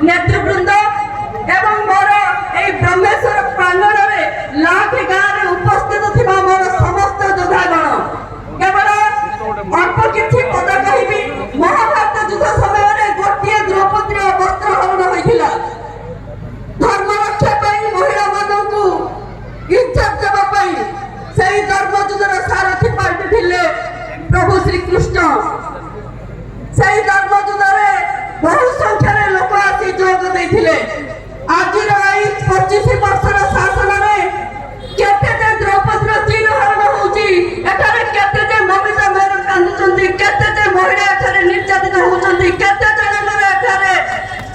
नेतृवृंद एवं मोर ए ब्रह्मेश्वर प्रांगण में लाख गाँव उपस्थित थिबा मोर समस्त योद्धागण केवल अल्प किछि पद कहिबी। महाभारत युद्ध समय में गोटे द्रौपदी वस्त्र हरण होइथिला। धर्म रक्षा पाई महिला मानकु इज्जत देबा पाई सेही धर्म युद्धर सारथी पाल्टी थिले प्रभु श्री कृष्ण। सेही धर्म युद्धरे बहु संख्यार लोक आसी जोग देथिले। आज 25 वर्षर शासन में केते द्रौपदी तीन हरण होउची, एठारे केते ममिता मेहर कांदुचंती, केते महिला एठारे निर्यातित होउचंती, केते जनकर एठारे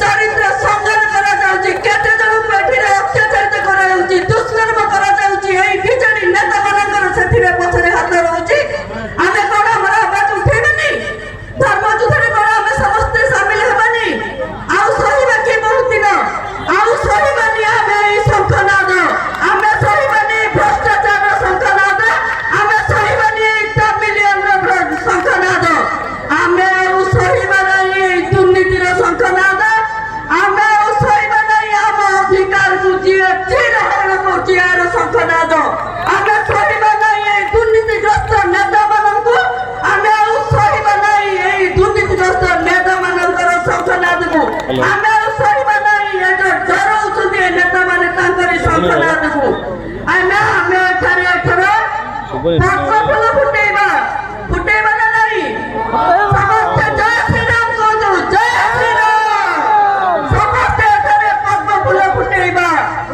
चरित्र संघर्ष करा जाउची, केते जन एठारे अत्याचारित करा जाउची, दुष्कर्म करा जाउची। एई बिजड़ी नेता मानकर सेथिरे पछरे हाथ रहउची। आमे कोन हमरा आवाज उठेबनी? धर्म युद्धरे कोन आमे समस्त शामिल हेबानी? आउ सहीबा के बहुत दिन आउ सहीबानी आमे ई शंखनाद, आमे सहीबानी भ्रष्टाचार शंखनाद, आमे सहीबानी मिलियन शंखनाद, आमे आउ सहीबानी दुर्नीतिर शंखनाद, आमे आउ सहीबानी आम अधिकार को जिए चीर हरण करछि यार शंखनाद, आमे सहीबानी दुर्नीतिग्रस्त नेता मानकु, आमे आउ सहीबानी ए दुर्नीतिग्रस्त नेता मानकर शंखनाद को, आमे आउ सहीबानी ए जो डराउछन्ती नेता माने तांकर शंखनाद को, आमे एठारे फूल फुटेबा ना नहीं। समस्त जय श्री राम कहू, जय श्री राम। समस्त एठारे पद्म फूल फुटेबा,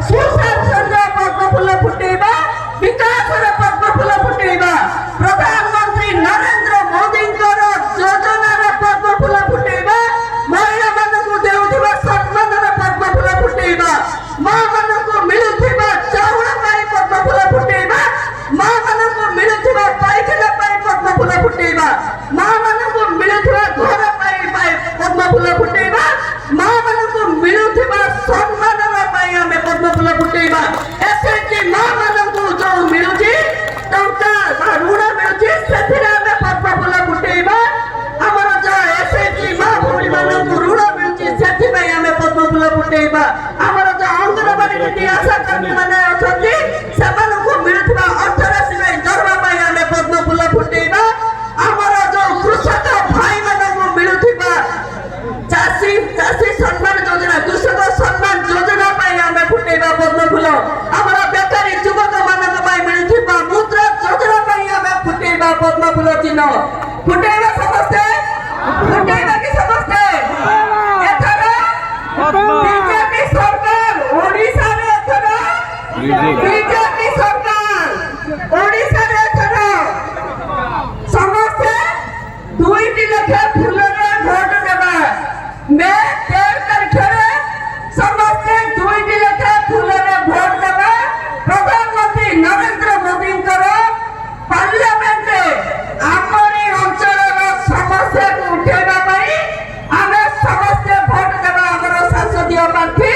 सुशासन पद्म फूल फुटेबा, विकासर पद्म फूल फुटेबा, प्रधानमंत्री नरेंद्र मोदींकर योजनार पद्म फूल फुटेबा, महिला मानकु देउथिबा सम्मानर पद्म फूल फुटेबा, मां मानकु मिलुथिबा चाउळ पाई पद्म फूल फुटेबा, मां मानकु मिलुथिबा पाइखाना पाई पद्म फूल फुटेबा, मां मानकु मिलुथिबा घर पाई पद्म फूल फुटेबा, मां मानकु मिलुथिबा सम्मानर पाई आमे पद्म फूल फुटेबा। एसएटी मां मानकु जो मिलुछि टंका ऋण मिलुछि सेथिरे आमे पद्म फूल फुटेबा। हमर जो एसएटी मां भौणी मानकु ऋण मिलुछि सेथि पई आमे पद्म फूल फुटेबा। हमर जो अंगनवाड़ी नीति आशा कर्मी माने अछंती सेमानकु मिलुथिबा अर्थ राशि पई दरबा पई आमे पद्म फूल फुटेबा। हमर जो कृषक भाई मानकु मिलुथिबा चाषी सम्मान योजना, कृषक सम्मान योजना पई आमे फुटेबा पद्म फूल। हमर बेकारी युवक मानक पई मिलुथिबा मुद्रा योजना पई आमे फुटेबा पद्म फूल चिन्ह। फुटेबा समस्ते, फुटेबा कि समस्ते एथरा बीजेपी सरकार ओडिसा रे एथरा बीजेपी सरकार ओडिसा रे एथरा समस्ते 2 लाख फूल रे भोट देबा। मैं 13 तारीख रे समस्ते 2 लाख फूल रे भोट देबा। प्रधानमंत्री नरेंद्र मोदी पार्लियामेंट आमरी अंचल समस्या को उठेबा पाई आमे समस्ते भोट देबा। हमर संसदीय प्रार्थी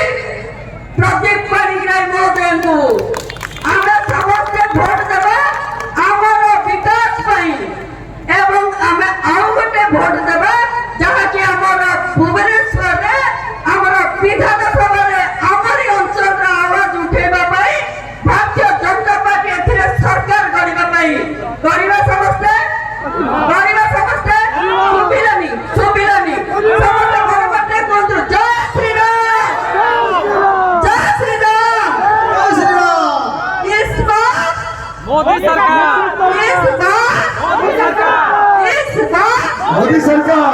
प्रदीप पाणिग्राही महोदय को आमे समस्ते भोट देबा हमर विकास पाई एवं आमे आउ गोटे भोट देबा जहा कि हमर भुवनेश्वर रे हमर विधानसभा रे हमरी अंचल रा आवाज उठेबा पाई भारतीय जनता पार्टी एथिरे सरकार गरिबा पाई गरिबा समस्ते सुबिलानी समस्त घर बाटे कोंतु जय श्री राम, जय श्री राम, जय श्री राम। इस बार मोदी सरकार, इस बार मोदी सरकार, इस बार मोदी सरकार